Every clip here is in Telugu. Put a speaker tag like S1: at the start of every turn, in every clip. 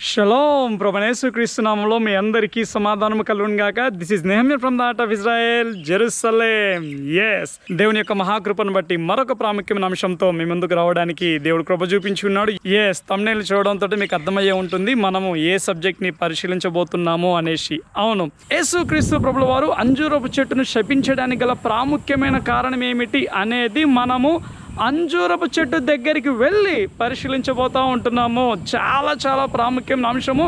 S1: షలోమ్ ప్రభువైన యేసుక్రీస్తు నామములో మీ అందరికీ సమాధానము కలుగును గాక. This is Nehemiah from the heart of Israel, Jerusalem. yes, దేవుని యొక్క మహాకృపను బట్టి మరొక ప్రాముఖ్యమైన అంశంతో మీ ముందుకు రావడానికి దేవుడు కృప చూపించి ఉన్నాడు. థంబ్నెయిల్ చూడడంతో మీకు అర్థమయ్యే ఉంటుంది మనము ఏ సబ్జెక్ట్ ని పరిశీలించబోతున్నాము అనేసి. అవును, యేసుక్రీస్తు ప్రభుల వారు అంజూరపు చెట్టును శపించడానికి గల ప్రాముఖ్యమైన కారణం ఏమిటి అనేది మనము అంజూరపు చెట్టు దగ్గరికి వెళ్ళి పరిశీలించబోతూ ఉంటున్నాము. చాలా చాలా ప్రాముఖ్యమైన అంశము.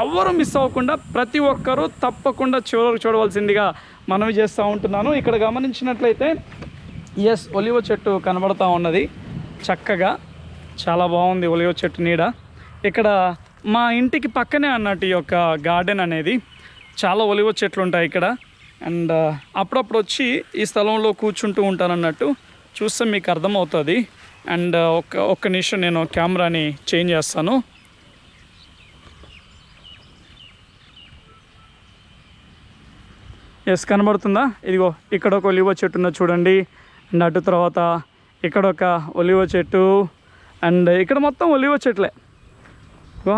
S1: ఎవరు మిస్ అవ్వకుండా ప్రతి ఒక్కరూ తప్పకుండా చివరకు చూడవలసిందిగా మనవి చేస్తూ ఉంటున్నాను. ఇక్కడ గమనించినట్లయితే ఒలివ చెట్టు కనబడుతూ ఉన్నది చక్కగా. చాలా బాగుంది ఒలివ చెట్టు నీడ. ఇక్కడ మా ఇంటికి పక్కనే అన్నట్టు ఈ యొక్క గార్డెన్ అనేది. చాలా ఒలివ చెట్లు ఉంటాయి ఇక్కడ. అండ్ అప్పుడప్పుడు వచ్చి ఈ స్థలంలో కూర్చుంటూ ఉంటాను అన్నట్టు. చూస్తే మీకు అర్థమవుతుంది. అండ్ ఒక్క నిమిషం నేను కెమెరాని చేంజ్ చేస్తాను. కనబడుతుందా? ఇదిగో ఇక్కడ ఒక ఒలివ చెట్టు ఉన్నది చూడండి. అండ్ అటు తర్వాత ఇక్కడ ఒక ఒలివ చెట్టు. అండ్ ఇక్కడ మొత్తం ఒలివ చెట్లే.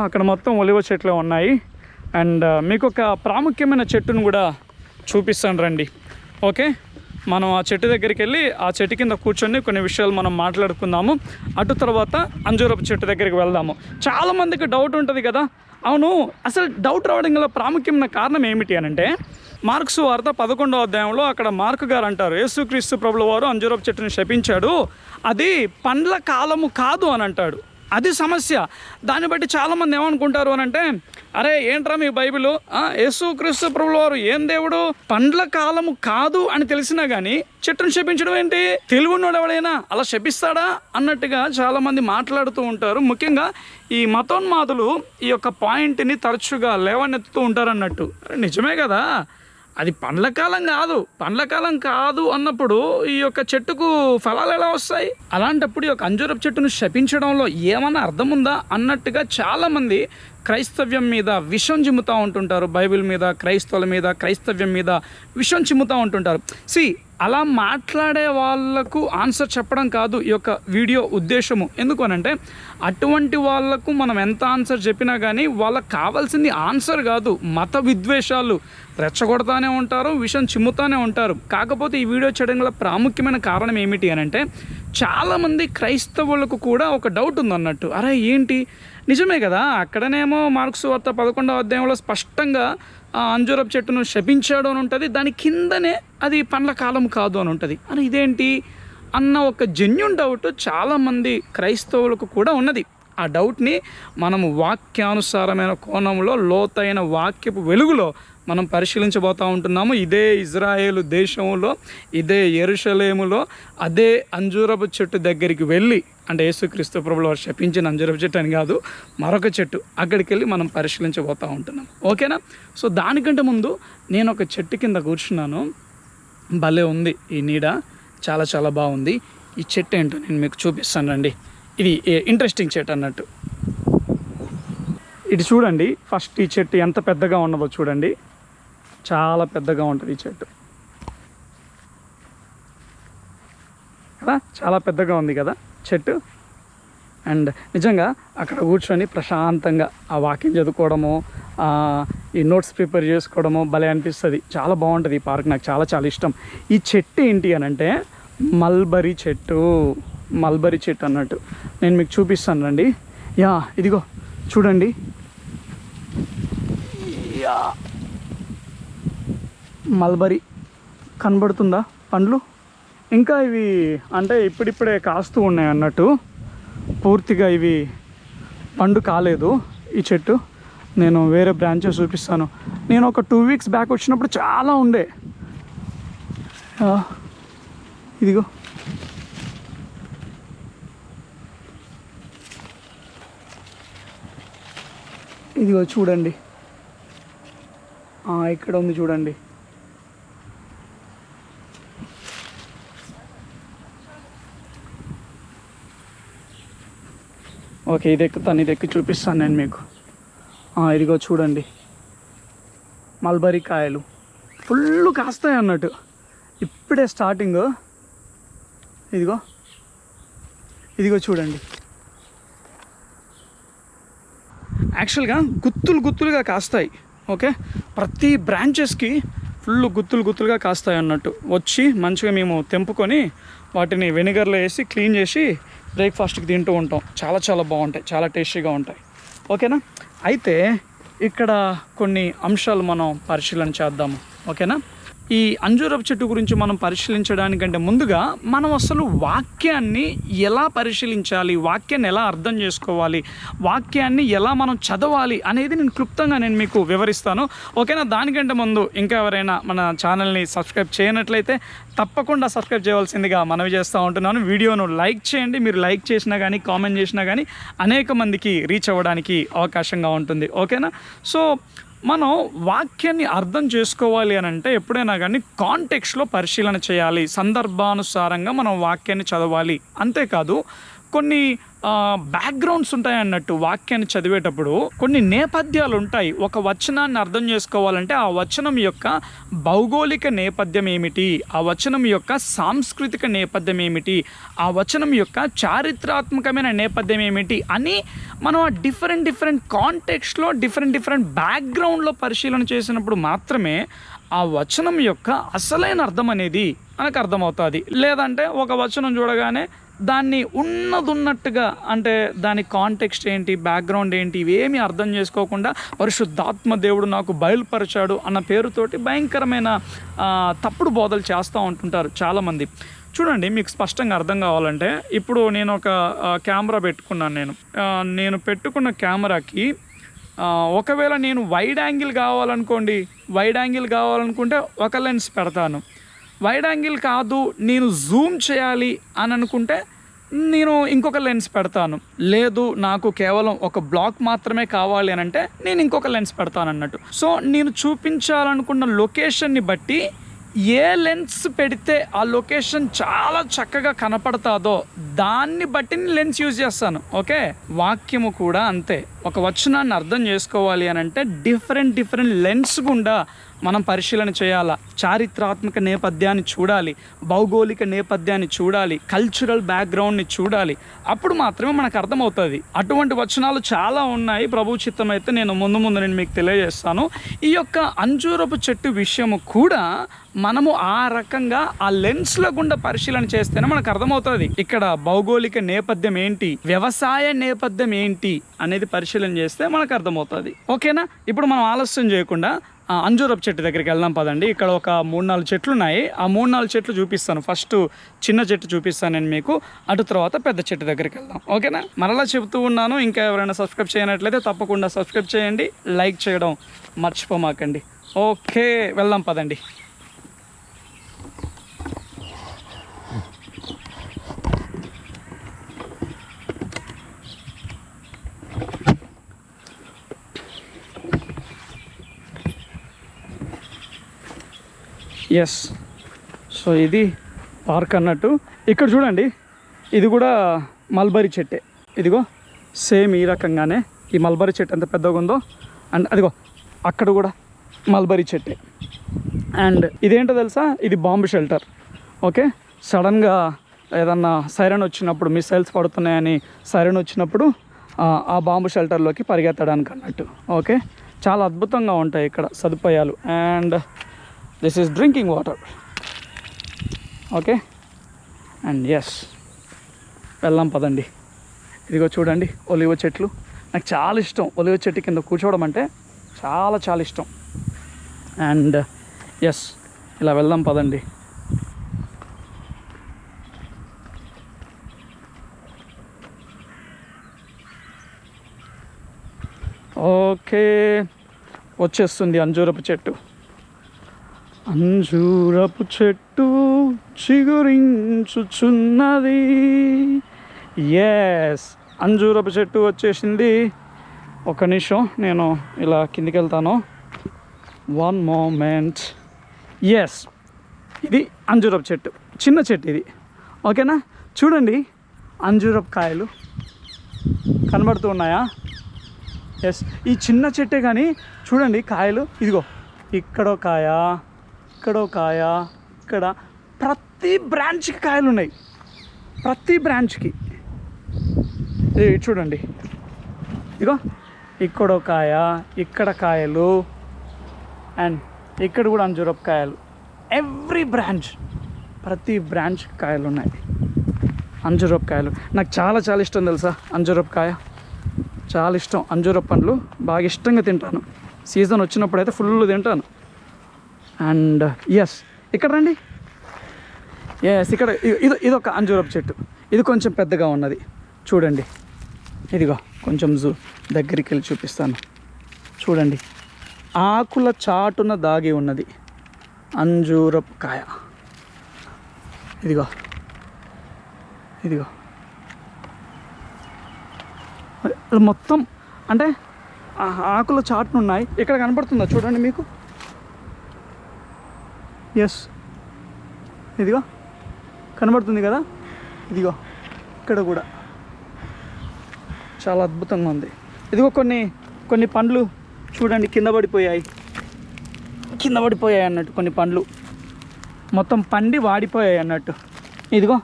S1: అక్కడ మొత్తం ఒలివ చెట్లే ఉన్నాయి. అండ్ మీకు ఒక ప్రాముఖ్యమైన చెట్టును కూడా చూపిస్తాను రండి. ఓకే, మనం ఆ చెట్టు దగ్గరికి వెళ్ళి ఆ చెట్టు కింద కూర్చొని కొన్ని విషయాలు మనం మాట్లాడుకుందాము. అటు తర్వాత అంజూరపు చెట్టు దగ్గరికి వెళ్దాము. చాలామందికి డౌట్ ఉంటుంది కదా. అవును, అసలు డౌట్ రావడం గల ప్రాముఖ్యమైన కారణం ఏమిటి అని అంటే, మార్కు సువార్త 11వ అధ్యాయంలో అక్కడ మార్కు గారు అంటారు, యేసుక్రీస్తు ప్రభుల వారు అంజూరపు చెట్టుని శపించాడు, అది పండ్ల కాలము కాదు అని అంటాడు. అది సమస్య. దాన్ని బట్టి చాలామంది ఏమనుకుంటారు అని అంటే, అరే ఏంట్రా మీ బైబిల్, యేసుక్రీస్తు ప్రభుల వారు ఏం దేవుడు, పండ్ల కాలము కాదు అని తెలిసినా కానీ చెట్టును శపించడం ఏంటి, తెలివిన్నోడు ఎవడైనా అలా శపిస్తాడా అన్నట్టుగా చాలామంది మాట్లాడుతూ ఉంటారు. ముఖ్యంగా ఈ మతోన్మాదులు ఈ యొక్క పాయింట్ని తరచుగా లేవనెత్తుతూ ఉంటారు అన్నట్టు. నిజమే కదా, అది పండ్ల కాలం కాదు అన్నప్పుడు ఈ యొక్క చెట్టుకు ఫలాలు ఎలా వస్తాయి? అలాంటప్పుడు ఈ యొక్క అంజూరపు చెట్టును శపించడంలో ఏమన్నా అర్థం ఉందా అన్నట్టుగా చాలామంది క్రైస్తవ్యం మీద విషం చిమ్ముతూ ఉంటుంటారు. బైబిల్ మీద, క్రైస్తవుల మీద, క్రైస్తవ్యం మీద విషం చిమ్ముతూ ఉంటుంటారు. అలా మాట్లాడే వాళ్ళకు ఆన్సర్ చెప్పడం కాదు ఈ యొక్క వీడియో ఉద్దేశము. ఎందుకు అనంటే, అటువంటి వాళ్లకు మనం ఎంత ఆన్సర్ చెప్పినా కానీ వాళ్ళకు కావాల్సింది ఆన్సర్ కాదు, మత విద్వేషాలు రెచ్చగొడతానే ఉంటారు, విషం చిమ్ముతానే ఉంటారు. కాకపోతే ఈ వీడియో చేయడం గల ప్రాముఖ్యమైన కారణం ఏమిటి అని అంటే, చాలామంది క్రైస్తవులకు కూడా ఒక డౌట్ ఉందన్నట్టు. అరే ఏంటి, నిజమే కదా, అక్కడనేమో మార్కు సువార్త 11వ అధ్యాయంలో స్పష్టంగా అంజూరపు చెట్టును శపించాడు అని ఉంటుంది, దాని కిందనే అది పండ్ల కాలం కాదు అని ఉంటుంది. అని ఇదేంటి అన్న ఒక జెన్యూన్ డౌట్ చాలామంది క్రైస్తవులకు కూడా ఉన్నది. ఆ డౌట్ని మనము వాక్యానుసారమైన కోణంలో, లోతైన వాక్యపు వెలుగులో మనం పరిశీలించబోతూ ఉంటున్నాము. ఇదే ఇజ్రాయేలు దేశంలో, ఇదే యెరూషలేములో, అదే అంజూరపు చెట్టు దగ్గరికి వెళ్ళి, అంటే యేసుక్రీస్తు ప్రభువుల వారు శపించిన అంజూరపు చెట్టు అని కాదు, మరొక చెట్టు, అక్కడికి వెళ్ళి మనం పరిశీలించబోతూ ఉంటున్నాం. ఓకేనా? సో దానికంటే ముందు నేను ఒక చెట్టు కింద కూర్చున్నాను. భలే ఉంది ఈ నీడ, చాలా చాలా బాగుంది. ఈ చెట్టు ఏంటో నేను మీకు చూపిస్తాను రండి. ఇది ఇంట్రెస్టింగ్ చెట్టు అన్నట్టు. ఇది చూడండి, ఫస్ట్ ఈ చెట్టు ఎంత పెద్దగా ఉన్నదో చూడండి. చాలా పెద్దగా ఉంటుంది ఈ చెట్టు కదా, చాలా పెద్దగా ఉంది కదా చెట్టు. అండ్ నిజంగా అక్కడ కూర్చొని ప్రశాంతంగా ఆ వాకింగ్ చదువుకోవడము, ఈ నోట్స్ ప్రిపేర్ చేసుకోవడము భలే అనిపిస్తుంది. చాలా బాగుంటుంది ఈ పార్క్, నాకు చాలా చాలా ఇష్టం. ఈ చెట్టు ఏంటి అని అంటే మల్బరీ చెట్టు అన్నట్టు. నేను మీకు చూపిస్తాను రండి. ఇదిగో చూడండి, మల్బరీ కనబడుతుందా పండ్లు? ఇంకా ఇవి అంటే ఇప్పుడిప్పుడే కాస్తూ ఉన్నాయి అన్నట్టు, పూర్తిగా ఇవి పండు కాలేదు ఈ చెట్టు. నేను వేరే బ్రాంచెస్ చూపిస్తాను. నేను ఒక 2 వీక్స్ బ్యాక్ వచ్చినప్పుడు చాలా ఉండే. ఇదిగో చూడండి, ఇక్కడ ఉంది చూడండి. ఓకే, ఇది ఎక్కి చూపిస్తాను నేను మీకు. ఇదిగో చూడండి, మల్బరీ కాయలు ఫుల్ కాస్తాయి అన్నట్టు. ఇప్పుడే స్టార్టింగ్. ఇదిగో చూడండి. యాక్చువల్గా గుత్తులుగా కాస్తాయి. ఓకే, ప్రతి బ్రాంచెస్కి ఫుల్ గుత్తులుగా కాస్తాయి అన్నట్టు. వచ్చి మంచిగా మేము తెంపుకొని వాటిని వెనిగర్లో వేసి క్లీన్ చేసి బ్రేక్ఫాస్ట్కి తింటూ ఉంటాం. చాలా బాగుంటాయి, చాలా టేస్టీగా ఉంటాయి. ఓకేనా, అయితే ఇక్కడ కొన్ని అంశాలు మనం పరిశీలన చేద్దాము. ఓకేనా, ఈ అంజూరపు చెట్టు గురించి మనం పరిశీలించడానికంటే ముందుగా మనం అసలు వాక్యాన్ని ఎలా పరిశీలించాలి, వాక్యాన్ని ఎలా అర్థం చేసుకోవాలి, వాక్యాన్ని ఎలా మనం చదవాలి అనేది నేను క్లుప్తంగా మీకు వివరిస్తాను. ఓకేనా, దానికంటే ముందు ఇంకా ఎవరైనా మన ఛానల్ని సబ్స్క్రైబ్ చేయనట్లయితే తప్పకుండా సబ్స్క్రైబ్ చేయవలసిందిగా మనవి చేస్తూ ఉంటున్నాను. వీడియోను లైక్ చేయండి. మీరు లైక్ చేసినా కానీ కామెంట్ చేసినా కానీ అనేక మందికి రీచ్ అవ్వడానికి అవకాశంగా ఉంటుంది. ఓకేనా, సో మనం వాక్యాన్ని అర్థం చేసుకోవాలి అని అంటే ఎప్పుడైనా కానీ కాంటెక్స్ట్లో పరిశీలన చేయాలి, సందర్భానుసారంగా మనం వాక్యాన్ని చదవాలి. అంతేకాదు కొన్ని బ్యాక్గ్రౌండ్స్ ఉంటాయి అన్నట్టు. వాక్యాన్ని చదివేటప్పుడు కొన్ని నేపథ్యాలు ఉంటాయి. ఒక వచనాన్ని అర్థం చేసుకోవాలంటే ఆ వచనం యొక్క భౌగోళిక నేపథ్యం ఏమిటి, ఆ వచనం యొక్క సాంస్కృతిక నేపథ్యం ఏమిటి, ఆ వచనం యొక్క చారిత్రాత్మకమైన నేపథ్యం ఏమిటి అని మనం ఆ డిఫరెంట్ కాంటెక్స్ట్లో డిఫరెంట్ బ్యాక్గ్రౌండ్లో పరిశీలన చేసినప్పుడు మాత్రమే ఆ వచనం యొక్క అసలైన అర్థం అనేది మనకు అర్థమవుతుంది. లేదంటే ఒక వచనం చూడగానే దాన్ని ఉన్నట్టుగా, అంటే దాని కాంటెక్స్ట్ ఏంటి, బ్యాక్గ్రౌండ్ ఏంటి, ఇవేమీ అర్థం చేసుకోకుండా పరిశుద్ధాత్మ దేవుడు నాకు బయలుపరిచాడు అన్న పేరుతోటి భయంకరమైన తప్పుడు బోధలు చేస్తూ ఉంటుంటారు చాలామంది. చూడండి, మీకు స్పష్టంగా అర్థం కావాలంటే ఇప్పుడు నేను ఒక కెమెరా పెట్టుకున్నాను. నేను పెట్టుకున్న కెమెరాకి ఒకవేళ నేను వైడ్ యాంగిల్ కావాలనుకుంటే ఒక లెన్స్ పెడతాను. వైడ్ యాంగిల్ కాదు, నేను జూమ్ చేయాలి అని అనుకుంటే నేను ఇంకొక లెన్స్ పెడతాను. లేదు, నాకు కేవలం ఒక బ్లాక్ మాత్రమే కావాలి అని అంటే నేను ఇంకొక లెన్స్ పెడతాను అన్నట్టు. సో నేను చూపించాలనుకున్న లొకేషన్ని బట్టి ఏ లెన్స్ పెడితే ఆ లొకేషన్ చాలా చక్కగా కనపడతాదో దాన్ని బట్టి నేను లెన్స్ యూజ్ చేస్తాను. ఓకే, వాక్యము కూడా అంతే. ఒక వచనాన్ని అర్థం చేసుకోవాలి అని అంటే డిఫరెంట్ లెన్స్ గుండా మనం పరిశీలన చేయాలా. చారిత్రాత్మక నేపథ్యాన్ని చూడాలి, భౌగోళిక నేపథ్యాన్ని చూడాలి, కల్చరల్ బ్యాక్గ్రౌండ్ని చూడాలి. అప్పుడు మాత్రమే మనకు అర్థమవుతుంది. అటువంటి వచనాలు చాలా ఉన్నాయి. ప్రభు చిత్తం అయితే నేను ముందు నేను మీకు తెలియజేస్తాను. ఈ యొక్క అంజూరపు చెట్టు విషయము కూడా మనము ఆ రకంగా ఆ లెన్స్ల గుండా పరిశీలన చేస్తేనే మనకు అర్థమవుతుంది. ఇక్కడ భౌగోళిక నేపథ్యం ఏంటి, వ్యవసాయ నేపథ్యం ఏంటి అనేది పరిశీలన చేస్తే మనకు అర్థమవుతుంది. ఓకేనా, ఇప్పుడు మనం ఆలస్యం చేయకుండా అంజూరపు చెట్టు దగ్గరికి వెళ్దాం పదండి. ఇక్కడ ఒక 3-4 చెట్లు ఉన్నాయి. ఆ 3-4 చెట్లు చూపిస్తాను. ఫస్ట్ చిన్న చెట్టు చూపిస్తాను నేను మీకు, అటు తర్వాత పెద్ద చెట్టు దగ్గరికి వెళ్దాం. ఓకేనా, మరలా చెబుతూ ఉన్నాను, ఇంకా ఎవరైనా సబ్స్క్రైబ్ చేయనట్లయితే తప్పకుండా సబ్స్క్రైబ్ చేయండి, లైక్ చేయడం మర్చిపోమాకండి. ఓకే, వెళ్దాం పదండి. ఎస్, సో ఇది పార్క్ అన్నట్టు. ఇక్కడ చూడండి, ఇది కూడా మల్బరీ చెట్టే. ఇదిగో సేమ్ ఈ రకంగానే ఈ మల్బరీ చెట్టు ఎంత పెద్దగా ఉందో, అండ్ అదిగో అక్కడ కూడా మల్బరీ చెట్టే. అండ్ ఇదేంటో తెలుసా, ఇది బాంబు షెల్టర్. ఓకే, సడన్గా ఏదన్నా సైరన్ వచ్చినప్పుడు, మిసైల్స్ పడుతున్నాయని సైరన్ వచ్చినప్పుడు ఆ బాంబు షెల్టర్లోకి పరిగెత్తడానికి అన్నట్టు. ఓకే, చాలా అద్భుతంగా ఉంటాయి ఇక్కడ సదుపాయాలు. And this is drinking water. Okay, and yes, వెళ్దాం పదండి. ఇదిగో చూడండి ఒలివ చెట్లు. నాకు చాలా ఇష్టం ఒలివ చెట్టు కింద కూర్చోవడం అంటే, చాలా ఇష్టం. అండ్ ఎస్, ఇలా వెళ్దాం పదండి. ఓకే, వచ్చేస్తుంది అంజూరపు చెట్టు. అంజూరపు చెట్టు చిగురించుచున్నది. ఎస్, అంజూరపు చెట్టు వచ్చేసింది. ఒక నిమిషం, నేను ఇలా కిందికి వెళ్తాను. 1 moment. ఎస్, ఇది అంజూరపు చెట్టు, చిన్న చెట్టు ఇది. ఓకేనా, చూడండి అంజూరపు కాయలు కనబడుతూ ఉన్నాయా? ఎస్, ఈ చిన్న చెట్టే కానీ చూడండి కాయలు. ఇదిగో ఇక్కడో కాయ, ఇక్కడో కాయ, ఇక్కడ ప్రతి బ్రాంచ్కి కాయలు ఉన్నాయి. ప్రతి బ్రాంచ్కి ఇది చూడండి. ఇదిగో ఇక్కడో కాయ, ఇక్కడ కాయలు, అండ్ ఇక్కడ కూడా అంజూరపు కాయలు. ఎవ్రీ బ్రాంచ్, ప్రతి బ్రాంచ్ కాయలు ఉన్నాయి. అంజూరపు కాయలు నాకు చాలా చాలా ఇష్టం తెలుసా. అంజూరపు కాయ చాలా ఇష్టం. అంజూరపు పండ్లు బాగా ఇష్టంగా తింటాను. సీజన్ వచ్చినప్పుడు అయితే ఫుల్ తింటాను. అండ్ ఎస్, ఇక్కడ రండి. ఎస్, ఇక్కడ ఇది ఒక అంజూరపు చెట్టు. ఇది కొంచెం పెద్దగా ఉన్నది చూడండి. ఇదిగో కొంచెం దగ్గరికి వెళ్ళి చూపిస్తాను చూడండి. ఆకుల చాటున దాగి ఉన్నది అంజూరపు కాయ. ఇదిగో ఇదిగో మొత్తం అంటే ఆకుల చాటున ఉన్నాయి. ఇక్కడ కనపడుతుందా చూడండి మీకు. ఎస్, ఇదిగో కనబడుతుంది కదా. ఇదిగో ఇక్కడ కూడా చాలా అద్భుతంగా ఉంది. ఇదిగో కొన్ని పండ్లు చూడండి కింద పడిపోయాయి అన్నట్టు. కొన్ని పండ్లు మొత్తం పండి వాడిపోయాయి అన్నట్టు. ఇదిగో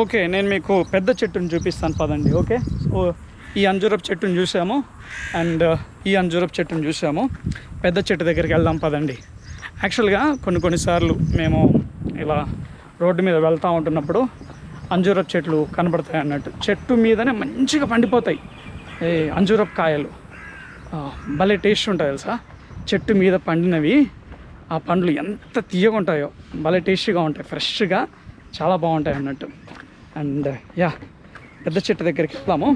S1: ఓకే, నేను మీకు పెద్ద చెట్టుని చూపిస్తాను పదండి. ఓకే, సో ఈ అంజూరపు చెట్టుని చూసాము అండ్ ఈ అంజూరపు చెట్టుని చూసాము. పెద్ద చెట్టు దగ్గరికి వెళ్దాం పదండి. యాక్చువల్గా కొన్నిసార్లు మేము ఇలా రోడ్డు మీద వెళ్తూ ఉంటున్నప్పుడు అంజూరపు చెట్లు కనబడతాయి అన్నట్టు. చెట్టు మీదనే మంచిగా పండిపోతాయి ఈ అంజూరపు కాయలు. భలే టేస్ట్ ఉంటాయి తెలుసా. చెట్టు మీద పండినవి ఆ పండ్లు ఎంత తీయగా ఉంటాయో, భలే టేస్టీగా ఉంటాయి, ఫ్రెష్గా చాలా బాగుంటాయి అన్నట్టు. అండ్ యా, పెద్ద చెట్టు దగ్గరికి వెళ్దాము.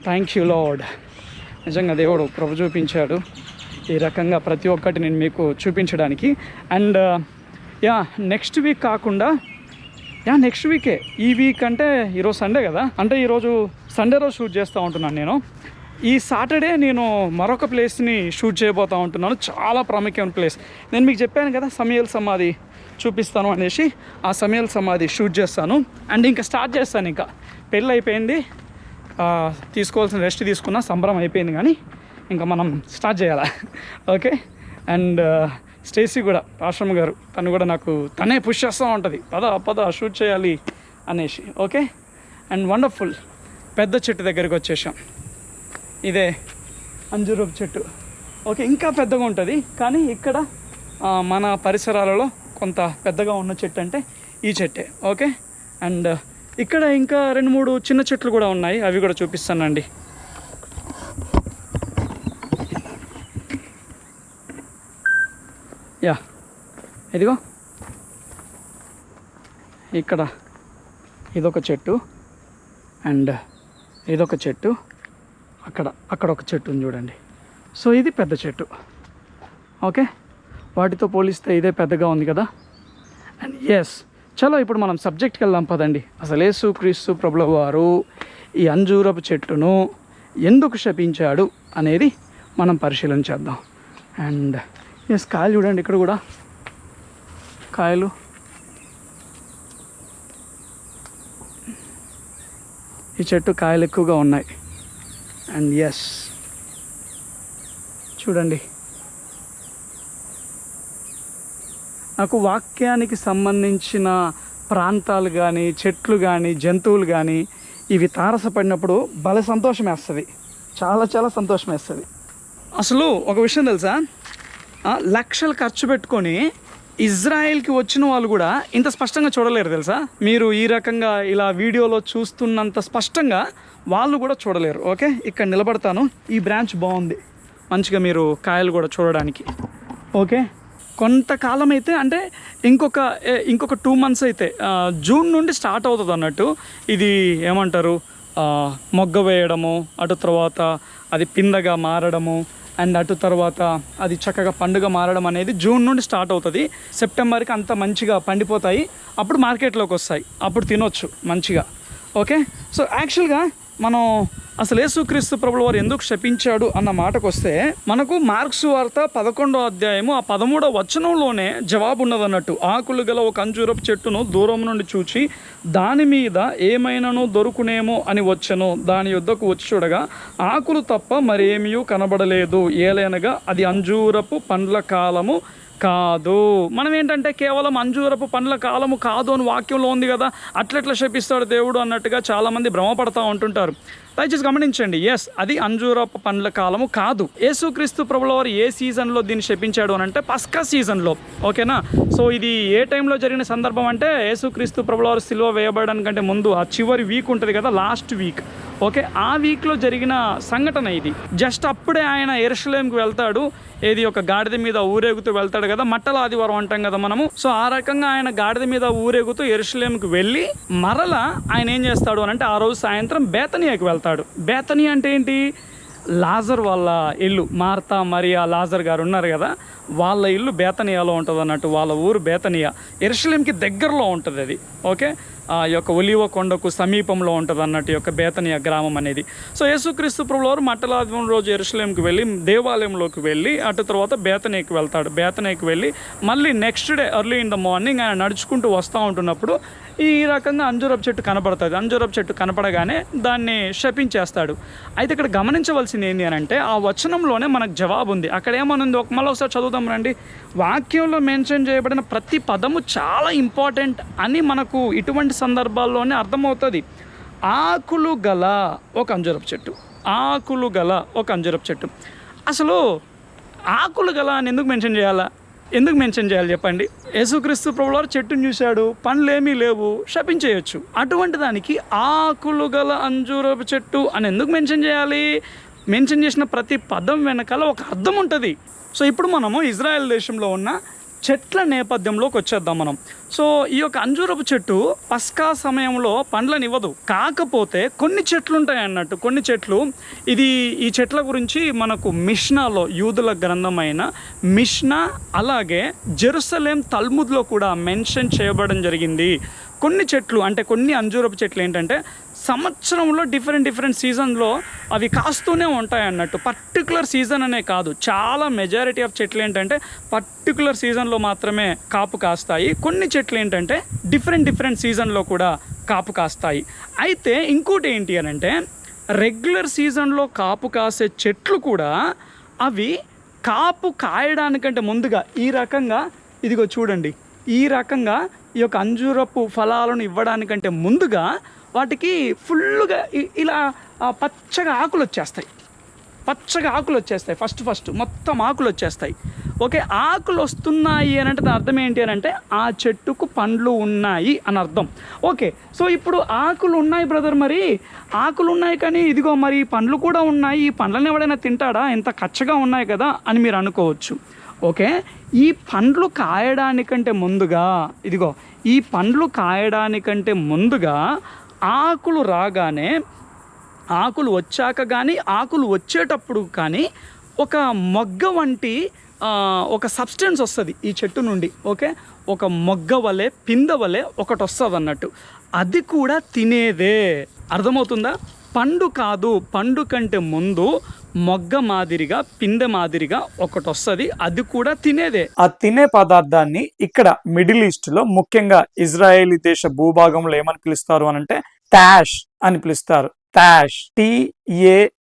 S1: Thank you lord. నిజంగా దేవుడు కృప చూపించాడు ఈ రకంగా ప్రతి ఒక్కటి నేను మీకు చూపించడానికి. అండ్ యా, నెక్స్ట్ వీక్ కాకుండా నెక్స్ట్ వీకే, ఈ వీక్ అంటే ఈరోజు సండే కదా, అంటే ఈరోజు సండే రోజు షూట్ చేస్తూ ఉంటున్నాను నేను. ఈ సాటర్డే నేను మరొక ప్లేస్ని షూట్ చేయబోతూ ఉంటున్నాను. చాలా ప్రాముఖ్యమైన ప్లేస్. నేను మీకు చెప్పాను కదా సమయల్ సమాధి చూపిస్తాను అనేసి. ఆ సమయల్ సమాధి షూట్ చేస్తాను అండ్ ఇంకా స్టార్ట్ చేస్తాను. ఇంకా పెళ్ళి అయిపోయింది, తీసుకోవాల్సిన రెస్ట్ తీసుకున్న, సంబరం అయిపోయింది, కానీ ఇంకా మనం స్టార్ట్ చేయాలా. ఓకే, అండ్ స్టేసీ కూడా, ఆశ్రమ గారు, తను కూడా తనే పుష్ చేస్తూ ఉంటుంది, పద షూట్ చేయాలి అనేసి. Okay, and wonderful. పెద్ద చెట్టు దగ్గరికి వచ్చేసాం. ఇదే అంజూరపు చెట్టు. ఓకే, ఇంకా పెద్దగా ఉంటుంది, కానీ ఇక్కడ మన పరిసరాలలో కొంత పెద్దగా ఉన్న చెట్టు అంటే ఈ చెట్టే. ఓకే, అండ్ ఇక్కడ ఇంకా 2-3 చిన్న చెట్లు కూడా ఉన్నాయి, అవి కూడా చూపిస్తానండి. యా, ఇదిగో ఇక్కడ ఇదొక చెట్టు అండ్ ఇదొక చెట్టు, అక్కడ ఒక చెట్టు ఉంది చూడండి. సో ఇది పెద్ద చెట్టు. ఓకే, వాటితో పోలిస్తే ఇదే పెద్దగా ఉంది కదా. అండ్ ఎస్, చలో ఇప్పుడు మనం సబ్జెక్ట్కి వెళ్దాం పదండి. అసలు యేసుక్రీస్తు ప్రభుల వారు ఈ అంజూరపు చెట్టును ఎందుకు శపించాడు అనేది మనం పరిశీలన చేద్దాం. అండ్ ఎస్, కాయలు చూడండి, ఇక్కడ కూడా కాయలు. ఈ చెట్టు కాయలు ఎక్కువగా ఉన్నాయి. అండ్ ఎస్, చూడండి, నాకు వాక్యానికి సంబంధించిన ప్రాంతాలు కానీ, చెట్లు కానీ, జంతువులు కానీ ఇవి తారసపడినప్పుడు భలే సంతోషం వేస్తుంది, చాలా చాలా సంతోషం వేస్తుంది. అసలు ఒక విషయం తెలుసా, లక్షలు ఖర్చు పెట్టుకొని ఇజ్రాయెల్కి వచ్చిన వాళ్ళు కూడా ఇంత స్పష్టంగా చూడలేరు తెలుసా. మీరు ఈ రకంగా ఇలా వీడియోలో చూస్తున్నంత స్పష్టంగా వాళ్ళు కూడా చూడలేరు. ఓకే, ఇక్కడ నిలబడతాను. ఈ బ్రాంచ్ బాగుంది, మంచిగా మీరు కాయలు కూడా చూడడానికి. ఓకే, కొంతకాలం అయితే అంటే ఇంకొక 2 months అయితే జూన్ నుండి స్టార్ట్ అవుతుంది అన్నట్టు. ఇది ఏమంటారు, మొగ్గ వేయడము, అటు తర్వాత అది పిందగా మారడము, అండ్ అటు తర్వాత అది చక్కగా పండుగ మారడం అనేది జూన్ నుండి స్టార్ట్ అవుతుంది. సెప్టెంబర్కి అంత మంచిగా పండిపోతాయి, అప్పుడు మార్కెట్లోకి వస్తాయి, అప్పుడు తినొచ్చు మంచిగా. ఓకే, సో యాక్చువల్గా మనం అసలు యేసుక్రీస్తు ప్రభుల వారు ఎందుకు శపించాడు అన్న మాటకు వస్తే, మనకు మార్క్స్ వార్త 11వ అధ్యాయము 13వ వచనంలోనే జవాబు ఉన్నదన్నట్టు. ఆకులు గల ఒక అంజూరపు చెట్టును దూరం నుండి చూచి దాని మీద ఏమైనాను దొరుకునేమో అని వచ్చెను. దాని యొద్దకు వచ్చి చూడగా ఆకులు తప్ప మరేమీ కనబడలేదు, ఏలైనగా అది అంజూరపు పండ్ల కాలము కాదు. మనం ఏంటంటే కేవలం అంజూరపు పండ్ల కాలము కాదు అని వాక్యంలో ఉంది కదా, అట్లెట్లా శపిస్తాడు దేవుడు అన్నట్టుగా చాలామంది భ్రమపడతా ఉంటుంటారు. దయచేసి గమనించండి, ఎస్, అది అంజూరపు పండ్ల కాలము కాదు. యేసుక్రీస్తు ప్రభుల వారు ఏ సీజన్లో దీన్ని శపించాడు అని అంటే పస్కా సీజన్లో. ఓకేనా? సో ఇది ఏ టైంలో జరిగిన సందర్భం అంటే యేసుక్రీస్తు ప్రభుల వారు సిలువ వేయబడడానికంటే ముందు ఆ చివరి వీక్ ఉంటుంది కదా, లాస్ట్ వీక్. ఓకే, ఆ వీక్లో జరిగిన సంఘటన ఇది. జస్ట్ అప్పుడే ఆయన యెరూషలేంకి వెళ్తాడు. ఏది ఒక గాడిద మీద ఊరేగుతూ వెళ్తాడు కదా, మట్టల ఆదివారం అంటాం కదా మనము. సో ఆ రకంగా ఆయన గాడిద మీద ఊరేగుతూ యెరూషలేంకి వెళ్ళి మరలా ఆయన ఏం చేస్తాడు అని అంటే ఆ రోజు సాయంత్రం బేతనియాకి వెళ్తాడు. బేతనియా అంటే ఏంటి? లాజర్ వాళ్ళ ఇల్లు. మార్తా మరియా లాజర్ గారు ఉన్నారు కదా, వాళ్ళ ఇల్లు బేతనియాలో ఉంటుంది అన్నట్టు. వాళ్ళ ఊరు బేతనియా, యెరూషలేంకి దగ్గరలో ఉంటుంది అది. ఓకే, ఆ యొక్క ఒలీవ కొండకు సమీపంలో ఉంటుంది అన్నట్టు యొక్క బేతనియా గ్రామం అనేది. సో యేసుక్రీస్తు ప్రభువు వారు మట్టలాదివారం రోజు యెరూషలేంకి వెళ్ళి దేవాలయంలోకి వెళ్ళి అటు తర్వాత బేతనీకి వెళ్తాడు. బేతనీకి వెళ్ళి మళ్ళీ next day early in the morning ఆయన నడుచుకుంటూ వస్తూ ఉంటున్నప్పుడు ఈ రకంగా అంజూరపు చెట్టు కనపడుతుంది. అంజూరపు చెట్టు కనపడగానే దాన్ని శపించేస్తాడు. అయితే ఇక్కడ గమనించవలసింది ఏంటి అని అంటే ఆ వచనంలోనే మనకు జవాబు ఉంది. అక్కడ ఏమనుంది మళ్ళీ ఒకసారి చదువుదాం రండి. వాక్యంలో మెన్షన్ చేయబడిన ప్రతి పదము చాలా ఇంపార్టెంట్ అని మనకు ఇటువంటి సందర్భాల్లోనే అర్థమవుతుంది. ఆకులు గల ఒక అంజూరపు చెట్టు, ఆకులు గల ఒక అంజూరపు చెట్టు. అసలు ఆకులు గల అని ఎందుకు మెన్షన్ చేయాలా? ఎందుకు మెన్షన్ చేయాలి చెప్పండి? యేసుక్రీస్తు ప్రభువు వారు చెట్టును చూశాడు, పండ్లు ఏమీ లేవు, శపించేయచ్చు. అటువంటి దానికి ఆకులు గల అంజూరపు చెట్టు అని ఎందుకు మెన్షన్ చేయాలి? మెన్షన్ చేసిన ప్రతి పదం వెనకాల ఒక అర్థం ఉంటుంది. సో ఇప్పుడు మనము ఇజ్రాయెల్ దేశంలో ఉన్న చెట్ల నేపథ్యంలోకి వచ్చేద్దాం మనం. సో ఈ యొక్క అంజూరపు చెట్టు పస్కా సమయంలో పండ్లను ఇవ్వదు. కాకపోతే కొన్ని చెట్లు ఉంటాయి అన్నట్టు. కొన్ని చెట్లు ఈ చెట్ల గురించి మనకు మిష్నాలో, యూదుల గ్రంథమైన మిష్నా, అలాగే జెరూసలేం తల్ముద్లో కూడా మెన్షన్ చేయబడడం జరిగింది. కొన్ని చెట్లు అంటే కొన్ని అంజూరపు చెట్లు ఏంటంటే సంవత్సరంలో డిఫరెంట్ సీజన్లో అవి కాస్తూనే ఉంటాయి అన్నట్టు. పర్టికులర్ సీజన్ అనే కాదు, చాలా మెజారిటీ ఆఫ్ చెట్లు ఏంటంటే పర్టికులర్ సీజన్లో మాత్రమే కాపు కాస్తాయి. కొన్ని చెట్లు ఏంటంటే డిఫరెంట్ సీజన్లో కూడా కాపు కాస్తాయి. అయితే ఇంకోటి ఏంటి అని అంటే రెగ్యులర్ సీజన్లో కాపు కాసే చెట్లు కూడా అవి కాపు కాయడానికంటే ముందుగా ఈ రకంగా, ఇదిగో చూడండి, ఈ రకంగా ఈ యొక్క అంజూరపు ఫలాలను ఇవ్వడానికంటే ముందుగా వాటికి ఫుల్గా ఇలా పచ్చగా ఆకులు వచ్చేస్తాయి. పచ్చగా ఆకులు వచ్చేస్తాయి. ఫస్ట్ మొత్తం ఆకులు వచ్చేస్తాయి. ఓకే, ఆకులు వస్తున్నాయి అని అంటే దాని అర్థం ఏంటి అని అంటే ఆ చెట్టుకు పండ్లు ఉన్నాయి అని అర్థం. ఓకే, సో ఇప్పుడు ఆకులు ఉన్నాయి బ్రదర్, మరి ఆకులు ఉన్నాయి కానీ ఇదిగో మరి పండ్లు కూడా ఉన్నాయి, ఈ పండ్లను ఎవడైనా తింటాడా, ఇంత కచ్చగా ఉన్నాయి కదా అని మీరు అనుకోవచ్చు. ఓకే, ఈ పండ్లు కాయడానికంటే ముందుగా, ఇదిగో ఈ పండ్లు కాయడానికంటే ముందుగా ఆకులు రాగానే, ఆకులు వచ్చాక కానీ ఆకులు వచ్చేటప్పుడు కానీ ఒక మొగ్గ వంటి ఒక సబ్స్టెన్స్ వస్తుంది ఈ చెట్టు నుండి. ఓకే, ఒక మొగ్గ వలె, పింద వలె ఒకటి వస్తుంది అన్నట్టు. అది కూడా తినేదే. అర్థమవుతుందా? పండు కాదు, పండు కంటే ముందు మొగ్గ మాదిరిగా, పిందె మాదిరిగా ఒకటి వస్తుంది, అది కూడా తినేదే. ఆ తినే పదార్థాన్ని ఇక్కడ మిడిల్ ఈస్ట్ లో, ముఖ్యంగా ఇజ్రాయేలీ దేశ భూభాగంలో ఏమని పిలుస్తారు అని అంటే తాష్ అని పిలుస్తారు. తాష్, TAQSH.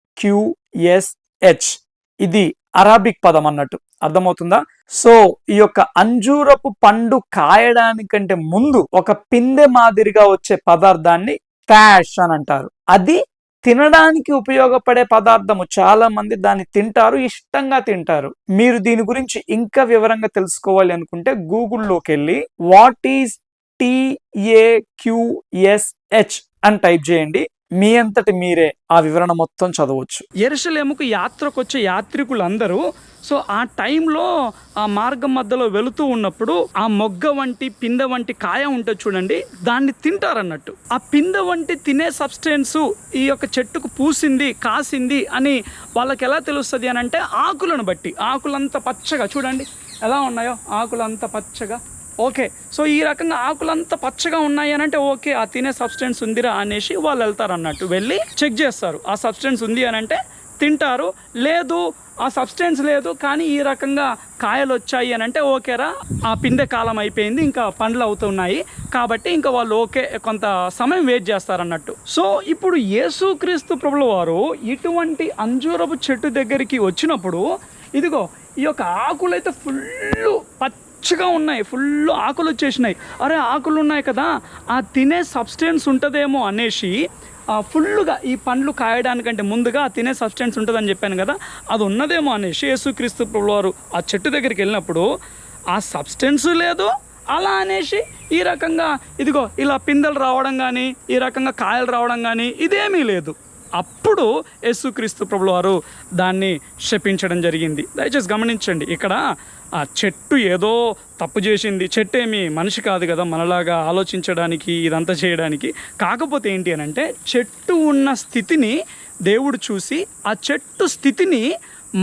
S1: ఇది అరాబిక్ పదం అన్నట్టు. అర్థమవుతుందా? సో ఈ యొక్క అంజూరపు పండు కాయడానికంటే ముందు ఒక పిందె మాదిరిగా వచ్చే పదార్థాన్ని తాష్ అని అంటారు. అది తినడానికి ఉపయోగపడే పదార్థము. చాలా మంది దాన్ని తింటారు, ఇష్టంగా తింటారు. మీరు దీని గురించి ఇంకా వివరంగా తెలుసుకోవాలి అనుకుంటే గూగుల్లోకి వెళ్ళి వాట్ ఈజ్ TAQSH అని టైప్ చేయండి. మీ అంతటి మీరే ఆ వివరణ మొత్తం చదవచ్చు. యెరూషలేముకు యాత్రకు వచ్చే యాత్రికులందరూ సో ఆ టైంలో ఆ మార్గం మధ్యలో వెళుతూ ఉన్నప్పుడు ఆ మొగ్గ వంటి, పిందె వంటి కాయ ఉంటుంది చూడండి, దాన్ని తింటారన్నట్టు. ఆ పిందె వంటి తినే సబ్స్టెన్స్ ఈ యొక్క చెట్టుకు పూసింది, కాసింది అని వాళ్ళకి ఎలా తెలుస్తుంది అని అంటే ఆకులను బట్టి. ఆకులంతా పచ్చగా చూడండి ఎలా ఉన్నాయో, ఆకులంతా పచ్చగా. ఓకే, సో ఈ రకంగా ఆకులంతా పచ్చగా ఉన్నాయి అని అంటే ఓకే, ఆ తినే సబ్స్టెన్స్ ఉందిరా అనేసి వాళ్ళు వెళ్తారు అన్నట్టు. వెళ్ళి చెక్ చేస్తారు, ఆ సబ్స్టెన్స్ ఉంది అని అంటే తింటారు. లేదు, ఆ సబ్స్టెన్స్ లేదు కానీ ఈ రకంగా కాయలు వచ్చాయి అని అంటే ఓకేరా, ఆ పిందె కాలం అయిపోయింది, ఇంకా పండ్లు అవుతున్నాయి కాబట్టి ఇంకా వాళ్ళు ఓకే, కొంత సమయం వెయిట్ చేస్తారన్నట్టు. సో ఇప్పుడు యేసుక్రీస్తు ప్రభుల వారు ఇటువంటి అంజూరపు చెట్టు దగ్గరికి వచ్చినప్పుడు ఇదిగో ఈ యొక్క ఆకులు అయితే ఫుల్ పచ్చగా ఉన్నాయి, ఫుల్ ఆకులు వచ్చేసినాయి. అరే ఆకులు ఉన్నాయి కదా, ఆ తినే సబ్స్టెన్స్ ఉంటుందేమో అనేసి ఫుల్గా ఈ పండ్లు కాయడానికంటే ముందుగా తినే సబ్స్టెన్స్ ఉంటుందని చెప్పాను కదా, అది ఉన్నదేమో అనేసి యేసుక్రీస్తు ప్రభువారు ఆ చెట్టు దగ్గరికి వెళ్ళినప్పుడు ఆ సబ్స్టెన్స్ లేదు. అలా అనేసి ఈ రకంగా ఇదిగో ఇలా పిందెలు రావడం కానీ, ఈ రకంగా కాయలు రావడం కానీ ఇదేమీ లేదు. అప్పుడు యేసుక్రీస్తు ప్రభువారు దాన్ని శపించడం జరిగింది. దయచేసి గమనించండి, ఇక్కడ ఆ చెట్టు ఏదో తప్పు చేసింది. చెట్టు ఏమి మనిషి కాదు కదా మనలాగా ఆలోచించడానికి, ఇదంతా చేయడానికి. కాకపోతే ఏంటి అని అంటే, చెట్టు ఉన్న స్థితిని దేవుడు చూసి ఆ చెట్టు స్థితిని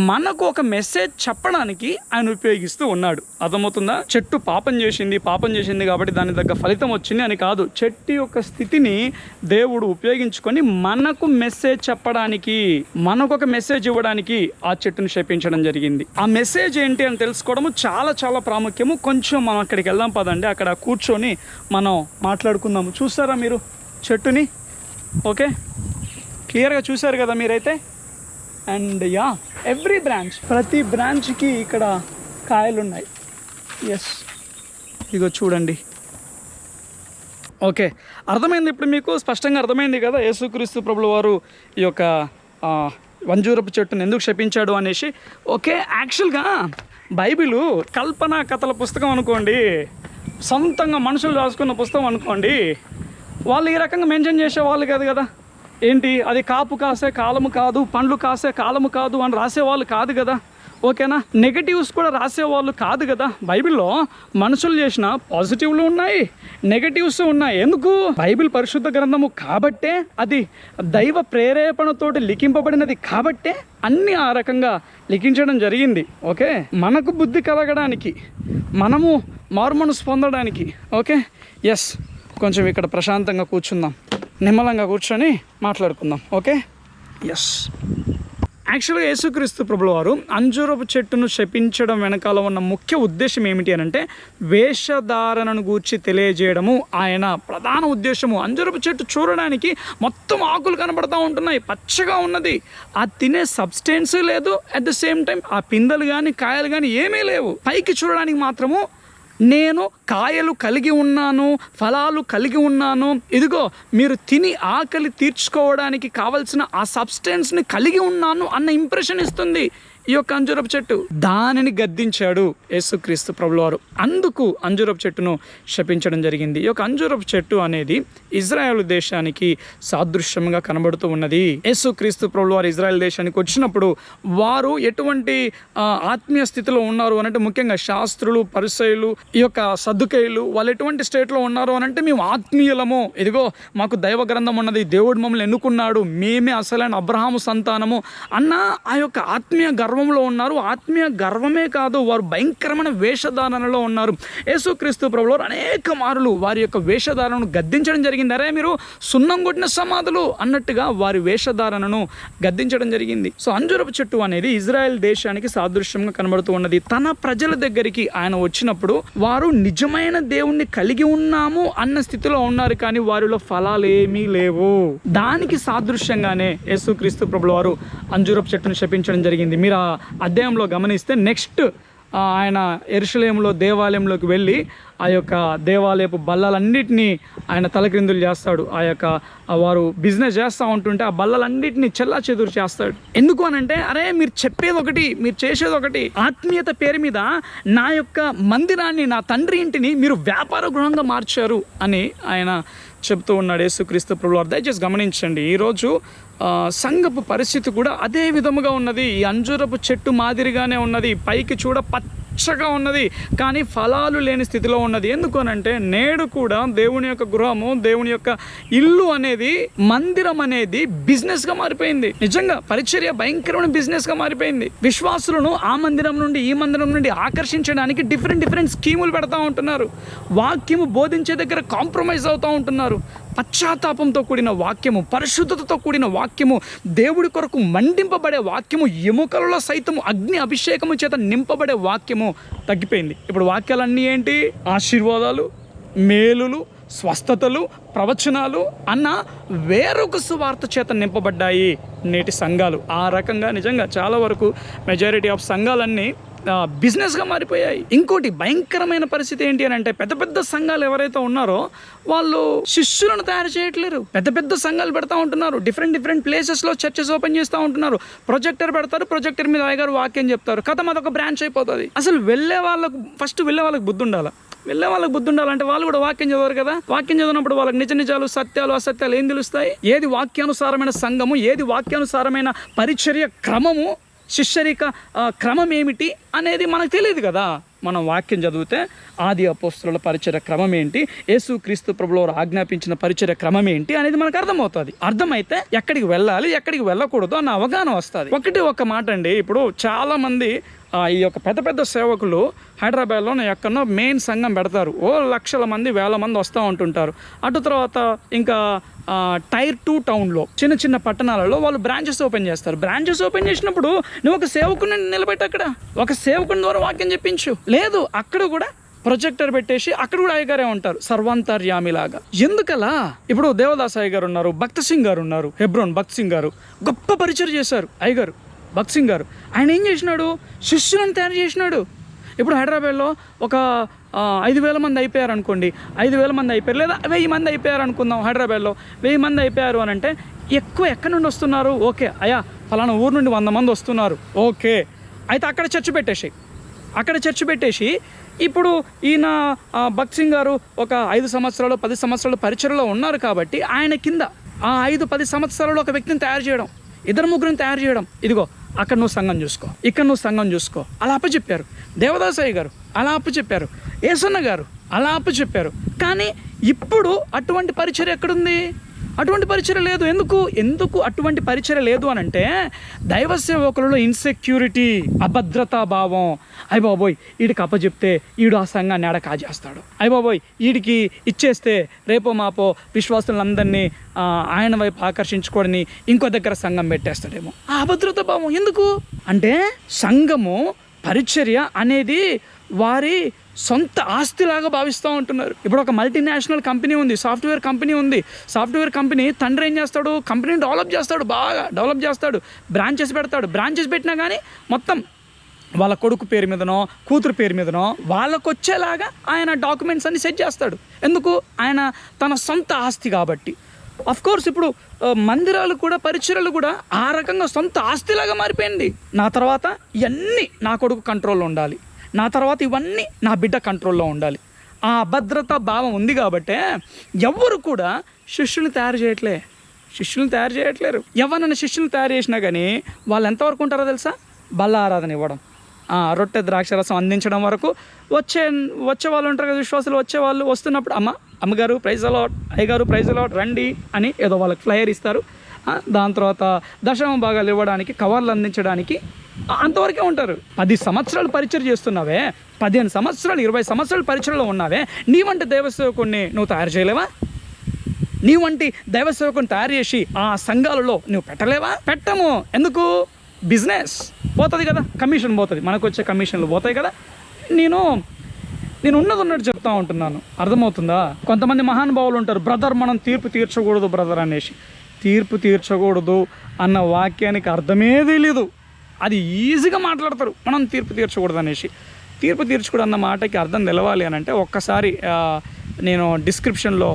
S1: మనకు ఒక మెసేజ్ చెప్పడానికి ఆయన ఉపయోగిస్తూ ఉన్నాడు. అర్థమవుతుందా? చెట్టు పాపం చేసింది కాబట్టి దాని దగ్గర ఫలితం వచ్చింది అని కాదు. చెట్టు యొక్క స్థితిని దేవుడు ఉపయోగించుకొని మనకు మెసేజ్ చెప్పడానికి, మనకు ఒక మెసేజ్ ఇవ్వడానికి ఆ చెట్టును శపించడం జరిగింది. ఆ మెసేజ్ ఏంటి అని తెలుసుకోవడము చాలా చాలా ప్రాముఖ్యము. కొంచెం మనం అక్కడికి వెళ్దాం పదండి, అక్కడ కూర్చొని మనం మాట్లాడుకుందాము. చూసారా మీరు చెట్టుని? ఓకే, క్లియర్గా చూసారు కదా మీరైతే. అండ్ యా, ఎవ్రీ బ్రాంచ్, ప్రతి బ్రాంచ్కి ఇక్కడ కాయలు ఉన్నాయి. ఎస్, ఇగో చూడండి. ఓకే, అర్థమైంది ఇప్పుడు మీకు, స్పష్టంగా అర్థమైంది కదా యేసుక్రీస్తు ప్రభుల వారు ఈ యొక్క అంజూరపు చెట్టును ఎందుకు శపించాడు అనేసి. ఓకే, యాక్చువల్గా బైబిలు కల్పనా కథల పుస్తకం అనుకోండి, సొంతంగా మనుషులు రాసుకున్న పుస్తకం అనుకోండి, వాళ్ళు ఈ రకంగా మెన్షన్ చేసేవాళ్ళు కాదు కదా. ఏంటి అది కాపు కాసే కాలము కాదు, పండ్లు కాసే కాలము కాదు అని రాసేవాళ్ళు కాదు కదా. ఓకేనా, నెగటివ్స్ కూడా రాసేవాళ్ళు కాదు కదా. బైబిల్లో మనుషులు చేసిన పాజిటివ్లు ఉన్నాయి, నెగటివ్స్ ఉన్నాయి. ఎందుకు? బైబిల్ పరిశుద్ధ గ్రంథము కాబట్టే, అది దైవ ప్రేరేపణతోటి లిఖింపబడినది కాబట్టే అన్నీ ఆ రకంగా లిఖించడం జరిగింది. ఓకే, మనకు బుద్ధి కలగడానికి, మనము మారుమనసు పొందడానికి. ఓకే, ఎస్, కొంచెం ఇక్కడ ప్రశాంతంగా కూర్చుందాం, నిమ్మలంగా కూర్చొని మాట్లాడుకుందాం. Okay, yes. యాక్చువల్గా యేసుక్రీస్తు ప్రభుల వారు అంజూరపు చెట్టును శపించడం వెనకాల ఉన్న ముఖ్య ఉద్దేశం ఏమిటి అని అంటే, వేషధారణను గూర్చి తెలియజేయడము ఆయన ప్రధాన ఉద్దేశము. అంజూరపు చెట్టు చూడడానికి మొత్తం ఆకులు కనబడతా ఉంటున్నాయి, పచ్చగా ఉన్నది, ఆ తినే సబ్స్టెన్స్ లేదు, అట్ ద సేమ్ టైం ఆ పిందెలు కానీ కాయలు కానీ ఏమీ లేవు. పైకి చూడడానికి మాత్రము నేను కాయలు కలిగి ఉన్నాను, ఫలాలు కలిగి ఉన్నాను, ఇదిగో మీరు తిని ఆకలి తీర్చుకోవడానికి కావలసిన ఆ సబ్స్టెన్స్ని కలిగి ఉన్నాను అన్న ఇంప్రెషన్ ఇస్తుంది ఈ యొక్క అంజూరపు చెట్టు. దానిని గద్దించాడు యేసుక్రీస్తు ప్రభుల వారు. అందుకు అంజూరపు చెట్టును శపించడం జరిగింది. ఈ యొక్క అంజూరపు చెట్టు అనేది ఇజ్రాయెల్ దేశానికి సాదృశ్యంగా కనబడుతూ ఉన్నది. యేసుక్రీస్తు ప్రభుల వారు ఇజ్రాయెల్ దేశానికి వచ్చినప్పుడు వారు ఎటువంటి ఆత్మీయ స్థితిలో ఉన్నారు అనంటే, ముఖ్యంగా శాస్త్రులు, పరిసయ్యులు, ఈ యొక్క సద్దుకయ్యులు, వాళ్ళు ఎటువంటి స్టేట్లో ఉన్నారు అనంటే, మేము ఆత్మీయులము, ఇదిగో మాకు దైవ గ్రంథం ఉన్నది, దేవుడు మమ్మల్ని ఎన్నుకున్నాడు, మేమే అసలైన అబ్రహాము సంతానము అన్న ఆ యొక్క ఆత్మీయ గర్వంలో ఉన్నారు. ఆత్మీయ గర్వమే కాదు, వారు భయంకరమైన వేషధారణలో ఉన్నారు. యేసుక్రీస్తు ప్రభువుల వారు అనేక మారులు వారి యొక్క వేషధారణను గద్దించడం జరిగింది. అరే మీరు సున్నం కొట్టిన సమాధులు అన్నట్టుగా వారి వేషధారణను గద్దించడం జరిగింది. సో అంజూరపు చెట్టు అనేది ఇజ్రాయెల్ దేశానికి సాదృశ్యంగా కనబడుతూ ఉన్నది. తన ప్రజల దగ్గరికి ఆయన వచ్చినప్పుడు వారు నిజమైన దేవుణ్ణి కలిగి ఉన్నాము అన్న స్థితిలో ఉన్నారు, కానీ వారిలో ఫలాలు ఏమీ లేవు. దానికి సాదృశ్యంగానే యేసుక్రీస్తు ప్రభువుల వారు అంజూరపు చెట్టును శపించడం జరిగింది. మీరు అధ్యాయంలో గమనిస్తే నెక్స్ట్ ఆయన యెరూషలేములో దేవాలయంలోకి వెళ్ళి ఆ యొక్క దేవాలయపు బల్లలన్నిటినీ ఆయన తలక్రిందులు చేస్తాడు. ఆ యొక్క వారు బిజినెస్ చేస్తూ ఉంటుంటే ఆ బల్లలన్నిటినీ చెల్లాచెదురు చేస్తాడు. ఎందుకు అనంటే, అరే మీరు చెప్పేది ఒకటి, మీరు చేసేది ఒకటి. ఆత్మీయత పేరు మీద నా యొక్క మందిరాన్ని, నా తండ్రి ఇంటిని మీరు వ్యాపార గృహంగా మార్చారు అని ఆయన చెప్తూ ఉన్నాడు యేసుక్రీస్తు ప్రభువుల వారు. దయచేసి గమనించండి, ఈరోజు సంఘపు పరిస్థితి కూడా అదే విధముగా ఉన్నది. ఈ అంజూరపు చెట్టు మాదిరిగానే ఉన్నది, పైకి చూడ పచ్చగా ఉన్నది, కానీ ఫలాలు లేని స్థితిలో ఉన్నది. ఎందుకు అనంటే, నేడు కూడా దేవుని యొక్క గృహము, దేవుని యొక్క ఇల్లు అనేది, మందిరం అనేది బిజినెస్గా మారిపోయింది. నిజంగా పరిచర్య భయంకరమైన బిజినెస్గా మారిపోయింది. విశ్వాసులను ఆ మందిరం నుండి ఈ మందిరం నుండి ఆకర్షించడానికి డిఫరెంట్ స్కీములు పెడతా ఉంటున్నారు. వాక్యము బోధించే దగ్గర కాంప్రమైజ్ అవుతూ ఉంటున్నారు. పశ్చాత్తాపంతో కూడిన వాక్యము, పరిశుద్ధతతో కూడిన వాక్యము, దేవుడి కొరకు మండింపబడే వాక్యము, ఎముకలలో సైతము అగ్ని అభిషేకము చేత నింపబడే వాక్యము తగ్గిపోయింది. ఇప్పుడు వాక్యాలన్నీ ఏంటి? ఆశీర్వాదాలు, మేలులు, స్వస్థతలు, ప్రవచనాలు అన్న వేరొక సువార్త చేత నింపబడ్డాయి నేటి సంఘాలు. ఆ రకంగా నిజంగా చాలా వరకు మెజారిటీ ఆఫ్ సంఘాలన్నీ బిజినెస్గా మారిపోయాయి. ఇంకోటి భయంకరమైన పరిస్థితి ఏంటి అని అంటే, పెద్ద పెద్ద సంఘాలు ఎవరైతే ఉన్నారో వాళ్ళు శిష్యులను తయారు చేయట్లేరు. పెద్ద పెద్ద సంఘాలు పెడతా ఉంటున్నారు, డిఫరెంట్ ప్లేసెస్లో చర్చెస్ ఓపెన్ చేస్తూ ఉంటున్నారు. ప్రొజెక్టర్ పెడతారు, ప్రొజెక్టర్ మీద అయ్యగారు వాక్యం చెప్తారు, కథ అదొక బ్రాంచ్ అయిపోతుంది. అసలు వెళ్ళే వాళ్ళకి బుద్ధి ఉండాలి. వెళ్ళే వాళ్ళకి బుద్ధి ఉండాలంటే వాళ్ళు కూడా వాక్యం చదవరు కదా. వాక్యం చదివినప్పుడు వాళ్ళకి నిజాలు, సత్యాలు, అసత్యాలు ఏం తెలుస్తాయి? ఏది వాక్యానుసారమైన సంఘము, ఏది వాక్యానుసారమైన పరిచర్య క్రమము, శిష్యరిక క్రమం ఏమిటి అనేది మనకు తెలియదు కదా. మనం వాక్యం చదివితే ఆది అపోస్తలుల పరిచర్య క్రమం ఏంటి, యేసుక్రీస్తు ప్రభువులు ఆజ్ఞాపించిన పరిచర్య క్రమం ఏంటి అనేది మనకు అర్థమవుతుంది. అర్థమైతే ఎక్కడికి వెళ్ళాలి, ఎక్కడికి వెళ్ళకూడదు అన్న అవగాహన వస్తుంది. ఒక మాట అండి, ఇప్పుడు చాలా మంది ఈ యొక్క పెద్ద పెద్ద సేవకులు హైదరాబాద్లో ఎక్కడో మెయిన్ సంఘం పెడతారు. లక్షల మంది, వేల మంది వస్తూ ఉంటుంటారు. అటు తర్వాత ఇంకా టైర్ 2 టౌన్లో, చిన్న చిన్న పట్టణాలలో వాళ్ళు బ్రాంచెస్ ఓపెన్ చేస్తారు. బ్రాంచెస్ ఓపెన్ చేసినప్పుడు నువ్వు ఒక సేవకుని నిలబెట్టి అక్కడ ఒక సేవకుని ద్వారా వాక్యం చెప్పించు. లేదు, అక్కడ కూడా ప్రొజెక్టర్ పెట్టేసి అక్కడ కూడా అయ్యగారే ఉంటారు, సర్వాంతర్యామిలాగా. ఎందుకలా? ఇప్పుడు దేవదాస్ అయ్యగారు ఉన్నారు, భక్త సింగ్ గారు ఉన్నారు, హెబ్రోన్ భక్త సింగ్ గారు గొప్ప పరిచయం చేశారు. అయ్యగారు భక్త సింగ్ గారు ఆయన ఏం చేసినాడు? శిష్యులను తయారు చేసినాడు. ఇప్పుడు హైదరాబాద్లో ఒక 5,000 మంది అయిపోయారు అనుకోండి, 5,000 మంది అయిపోయారు, లేదా 1,000 మంది అయిపోయారు అనుకుందాం. హైదరాబాద్లో 1,000 మంది అయిపోయారు అని అంటే ఎక్కడి నుండి వస్తున్నారు? ఓకే అయ్యా, ఫలానా ఊరు నుండి 100 మంది వస్తున్నారు. ఓకే, అయితే అక్కడ చర్చ్ పెట్టేసి ఇప్పుడు ఈయన భక్త్ సింగ్ గారు ఒక 5 సంవత్సరాలు 10 సంవత్సరాలు పరిచయలో ఉన్నారు కాబట్టి ఆయన కింద ఆ 5-10 సంవత్సరాలు ఒక వ్యక్తిని తయారు చేయడం, 2-3 తయారు చేయడం. ఇదిగో అక్కడ నువ్వు సంఘం చూసుకో, ఇక్కడ నువ్వు సంఘం చూసుకో, అలా అప్పచెప్పారు. దేవదాసయ్య గారు అలా అప్పచెప్పారు, యేసన్న గారు అలా అప్పచెప్పారు. కానీ ఇప్పుడు అటువంటి పరిచర్య ఎక్కడుంది? అటువంటి పరిచర్య లేదు. ఎందుకు అటువంటి పరిచర్య లేదు అని అంటే, దైవ సేవకులలో ఇన్సెక్యూరిటీ, అభద్రతా భావం. అయ్య బాబోయ్, వీడికి అప్పచెప్తే వీడు ఆ సంఘాన్ని ఆడ కాజేస్తాడు, అయ్య బాబోయ్ వీడికి ఇచ్చేస్తే రేపో మాపో విశ్వాసులందరినీ ఆయన వైపు ఆకర్షించుకొని ఇంకో దగ్గర సంఘం పెట్టేస్తాడేమో. ఆ అభద్రతా భావం ఎందుకు అంటే, సంఘము పరిచర్య అనేది వారి సొంత ఆస్తిలాగా భావిస్తూ ఉంటున్నారు. ఇప్పుడు ఒక మల్టీనేషనల్ కంపెనీ ఉంది, సాఫ్ట్వేర్ కంపెనీ తండ్రి ఏం చేస్తాడు? కంపెనీని బాగా డెవలప్ చేస్తాడు, బ్రాంచెస్ పెడతాడు. బ్రాంచెస్ పెట్టినా కానీ మొత్తం వాళ్ళ కొడుకు పేరు మీదనో కూతురు పేరు మీదనో వాళ్ళకు వచ్చేలాగా ఆయన డాక్యుమెంట్స్ అన్ని సెట్ చేస్తాడు. ఎందుకు? ఆయన తన సొంత ఆస్తి కాబట్టి. అఫ్కోర్స్ ఇప్పుడు మందిరాలు కూడా, పరిచర్యలు కూడా ఆ రకంగా సొంత ఆస్తిలాగా మారిపోయింది. నా తర్వాత ఇవన్నీ నా కొడుకు కంట్రోల్లో ఉండాలి, నా తర్వాత ఇవన్నీ నా బిడ్డ కంట్రోల్లో ఉండాలి. ఆ అభద్రతా భావం ఉంది కాబట్టే ఎవరు కూడా శిష్యుల్ని తయారు చేయట్లేరు. ఎవరన్నా శిష్యుల్ని తయారు చేసినా కానీ వాళ్ళు ఎంతవరకు ఉంటారో తెలుసా? బల్ల ఆరాధన ఇవ్వడం, రొట్టె ద్రాక్షరసం అందించడం వరకు. వచ్చే వాళ్ళు ఉంటారు కదా, విశ్వాసులు వచ్చేవాళ్ళు వస్తున్నప్పుడు అమ్మగారు ప్రైజ్ అలాట్, అయ్యగారు ప్రైజ్ అలాట్ రండి అని ఏదో వాళ్ళకి ఫ్లయర్ ఇస్తారు. దాని తర్వాత దశమ భాగాలు ఇవ్వడానికి, కవర్లు అందించడానికి అంతవరకే ఉంటారు. 10 సంవత్సరాలు పరిచయం చేస్తున్నావే, 15 సంవత్సరాలు 20 సంవత్సరాలు పరిచయంలో ఉన్నావే, నీ వంటి దైవసేవకుడిని నువ్వు తయారు చేయలేవా? నీ వంటి దైవసేవకుని తయారు చేసి ఆ సంఘాలలో నువ్వు పెట్టలేవా? పెట్టము. ఎందుకు? బిజినెస్ పోతుంది కదా, కమిషన్ పోతుంది, మనకు వచ్చే కమిషన్లు పోతాయి కదా. నేను ఉన్నట్టు చెప్తా ఉంటున్నాను, అర్థమవుతుందా? కొంతమంది మహానుభావులు ఉంటారు, బ్రదర్ మనం తీర్పు తీర్చకూడదు బ్రదర్ అనేసి. తీర్పు తీర్చకూడదు అన్న వాక్యానికి అర్థమే తెలీదు, అది ఈజీగా మాట్లాడతారు, మనం తీర్పు తీర్చకూడదు అనేసి. తీర్పు తీర్చకూడదు అన్న మాటకి అర్థం తెలవాలి అని అంటే ఒక్కసారి నేను డిస్క్రిప్షన్లో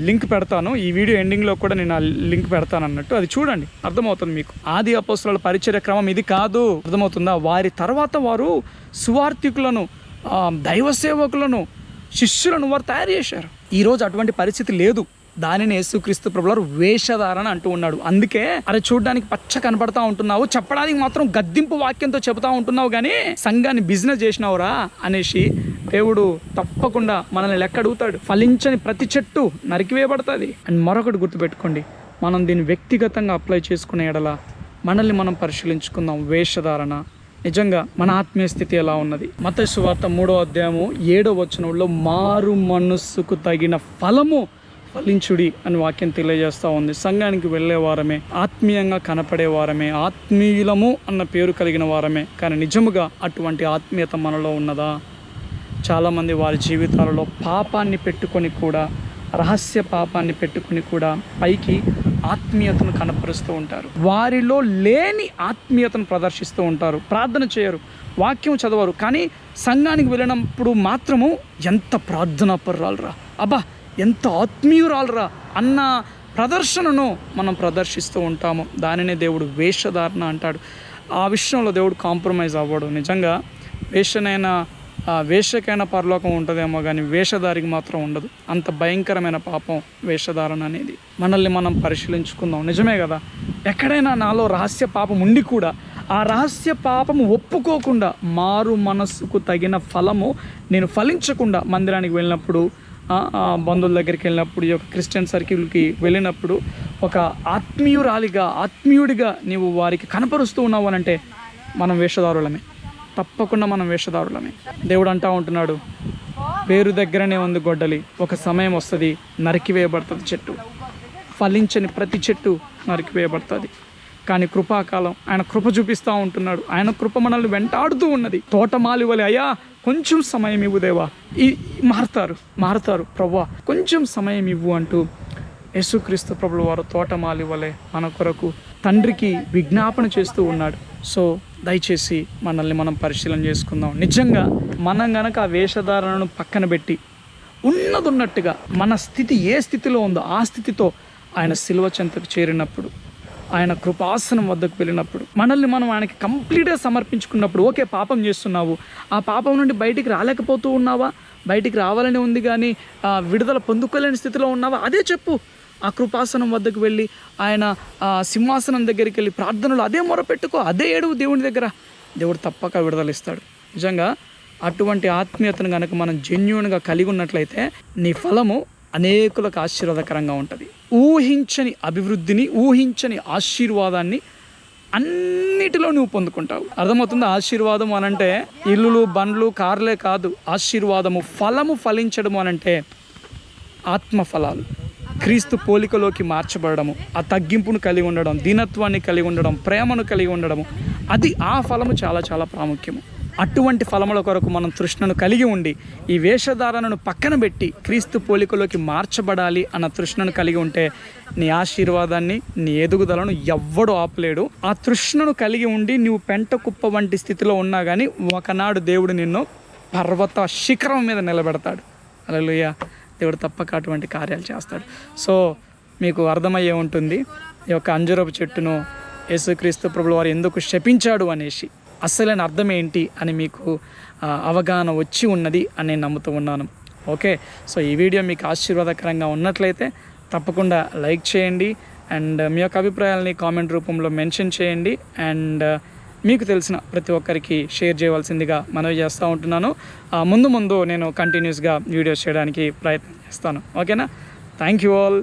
S1: లింక్ పెడతాను, ఈ వీడియో ఎండింగ్లో కూడా నేను ఆ లింక్ పెడతాను అన్నట్టు, అది చూడండి, అర్థమవుతుంది మీకు. ఆది అపోస్తలుల పరిచర్య క్రమం ఇది కాదు, అర్థమవుతుందా? వారి తర్వాత వారు సువార్థికులను, దైవ సేవకులను, శిష్యులను వారు తయారు చేశారు. ఈరోజు అటువంటి పరిస్థితి లేదు. దానిని యేసుక్రీస్తు ప్రభువారు వేషధారణ అంటూ ఉన్నాడు. అందుకే అరే చూడడానికి పచ్చ కనపడతా ఉంటున్నావు, చెప్పడానికి మాత్రం గద్దింపు వాక్యంతో చెబుతా ఉంటున్నావు, కానీ సంఘాన్ని బిజినెస్ చేసినావురా అనేసి దేవుడు తప్పకుండా మనల్ని లెక్క అడుగుతాడు. ఫలించని ప్రతి చెట్టు నరికివేయబడుతుంది. అండ్ మరొకటి గుర్తుపెట్టుకోండి, మనం దీన్ని వ్యక్తిగతంగా అప్లై చేసుకునే ఎడల మనల్ని మనం పరిశీలించుకుందాం. వేషధారణ నిజంగా మన ఆత్మీయ స్థితి ఎలా ఉన్నది? మత్తయి సువార్త 3వ అధ్యాయము 7వ వచనంలో మారు మనస్సుకు తగిన ఫలము ఫలించుడి అని వాక్యం తెలియజేస్తూ ఉంది. సంఘానికి వెళ్ళే వారమే, ఆత్మీయంగా కనపడే వారమే, ఆత్మీయులము అన్న పేరు కలిగిన వారమే, కానీ నిజముగా అటువంటి ఆత్మీయత మనలో ఉన్నదా? చాలామంది వారి జీవితాలలో పాపాన్ని పెట్టుకొని కూడా, రహస్య పాపాన్ని పెట్టుకొని కూడా పైకి ఆత్మీయతను కనపరుస్తూ ఉంటారు, వారిలో లేని ఆత్మీయతను ప్రదర్శిస్తూ ఉంటారు. ప్రార్థన చేయరు, వాక్యం చదవరు, కానీ సంఘానికి వెళ్ళినప్పుడు మాత్రము ఎంత ప్రార్థనా పర్రాలరా, అబ్బా ఎంత ఆత్మీయురాలరా అన్న ప్రదర్శనను మనం ప్రదర్శిస్తూ ఉంటాము. దానినే దేవుడు వేషధారణ అంటాడు. ఆ విషయంలో దేవుడు కాంప్రమైజ్ అవ్వడు. నిజంగా వేషకైనా పరలోకం ఉంటుందేమో కానీ వేషధారికి మాత్రం ఉండదు. అంత భయంకరమైన పాపం వేషధారణ అనేది. మనల్ని మనం పరిశీలించుకుందాం. నిజమే కదా, ఎక్కడైనా నాలో రహస్య పాపం ఉండి కూడా ఆ రహస్య పాపము ఒప్పుకోకుండా మారు మనస్సుకు తగిన ఫలము నేను ఫలించకుండా మందిరానికి వెళ్ళినప్పుడు, బంధువుల దగ్గరికి వెళ్ళినప్పుడు, ఈ యొక్క క్రిస్టియన్ సర్కిల్కి వెళ్ళినప్పుడు ఒక ఆత్మీయుడిగా నీవు వారికి కనపరుస్తూ ఉన్నావు అని అంటే మనం వేషధారులమే, తప్పకుండా మనం వేషధారులమే. దేవుడు అంటూ ఉంటున్నాడు, వేరు దగ్గరనే ఉంది గొడ్డలి, ఒక సమయం వస్తుంది నరికివేయబడుతుంది చెట్టు, ఫలించని ప్రతి చెట్టు నరికివేయబడుతుంది. కానీ కృపాకాలం ఆయన కృప చూపిస్తూ ఉంటున్నాడు. ఆయన కృప మనల్ని వెంటాడుతూ ఉన్నది. తోటమాలి వలె, అయ్యా కొంచెం సమయం ఇవ్వు దేవా, మారుతారు ప్రవ్వా, కొంచెం సమయం ఇవ్వు అంటూ యేసుక్రీస్తు ప్రభుల వారు తోటమాలి వలె మన కొరకు తండ్రికి విజ్ఞాపన చేస్తూ ఉన్నాడు. సో దయచేసి మనల్ని మనం పరిశీలన చేసుకుందాం. నిజంగా మనం గనక ఆ వేషధారణను పక్కన పెట్టి ఉన్నట్టుగా మన స్థితి ఏ స్థితిలో ఉందో ఆ స్థితితో ఆయన శిలువ చెంతకు చేరినప్పుడు, ఆయన కృపాసనం వద్దకు వెళ్ళినప్పుడు, మనల్ని మనం ఆయనకి కంప్లీట్గా సమర్పించుకున్నప్పుడు, ఓకే పాపం చేస్తున్నావు, ఆ పాపం నుండి బయటికి రాలేకపోతూ ఉన్నావా, బయటికి రావాలని ఉంది కానీ విడుదల పొందుకోలేని స్థితిలో ఉన్నావా, అదే చెప్పు. ఆ కృపాసనం వద్దకు వెళ్ళి ఆయన సింహాసనం దగ్గరికి వెళ్ళి ప్రార్థనలు అదే మొరపెట్టుకో, అదే ఏడువు దేవుని దగ్గర, దేవుడు తప్పక విడుదల ఇస్తాడు. నిజంగా అటువంటి ఆత్మీయతను కనుక మనం జెన్యూన్గా కలిగి ఉన్నట్లయితే నీ ఫలము అనేకులకు ఆశీర్వాదకరంగా ఉంటుంది. ఊహించని అభివృద్ధిని, ఊహించని ఆశీర్వాదాన్ని అన్నిటిలో నువ్వు పొందుకుంటావు. అర్థమవుతుంది? ఆశీర్వాదం అనంటే ఇల్లులు, బండ్లు, కార్లే కాదు. ఆశీర్వాదము, ఫలము ఫలించడము అనంటే ఆత్మఫలాలు, క్రీస్తు పోలికలోకి మార్చబడము, ఆ తగ్గింపును కలిగి ఉండడం, దీనత్వాన్ని కలిగి ఉండడం, ప్రేమను కలిగి ఉండడము, అది ఆ ఫలము చాలా చాలా ప్రాముఖ్యము. అటువంటి ఫలముల కొరకు మనం తృష్ణను కలిగి ఉండి ఈ వేషధారణను పక్కన పెట్టి క్రీస్తు పోలికలోకి మార్చబడాలి అన్న తృష్ణను కలిగి ఉంటే నీ ఆశీర్వాదాన్ని, నీ ఎదుగుదలను ఎవ్వడు ఆపలేడు. ఆ తృష్ణను కలిగి ఉండి నువ్వు పెంట కుప్ప వంటి స్థితిలో ఉన్నా కానీ ఒకనాడు దేవుడు నిన్ను పర్వత శిఖరం మీద నిలబెడతాడు. హల్లెలూయా! దేవుడు తప్పక అటువంటి కార్యాలు చేస్తాడు. సో మీకు అర్థమయ్యే ఉంటుంది ఈ యొక్క అంజూరపు చెట్టును యేసుక్రీస్తు ప్రభుల వారు ఎందుకు శపించాడు అనేసి, అసలైన అర్థం ఏంటి అని మీకు అవగాహన వచ్చి ఉన్నది అని నేను నమ్ముతూ ఉన్నాను. ఓకే, సో ఈ వీడియో మీకు ఆశీర్వాదకరంగా ఉన్నట్లయితే తప్పకుండా లైక్ చేయండి అండ్ మీ యొక్క అభిప్రాయాలని కామెంట్ రూపంలో మెన్షన్ చేయండి అండ్ మీకు తెలిసిన ప్రతి ఒక్కరికి షేర్ చేయవలసిందిగా మనవి చేస్తూ ఉంటున్నాను. ముందు నేను కంటిన్యూస్గా వీడియోస్ చేయడానికి ప్రయత్నం చేస్తాను. ఓకేనా? Thank you all.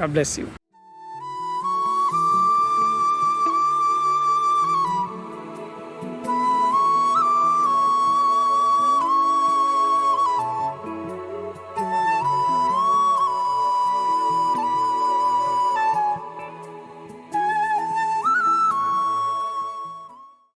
S1: God bless you.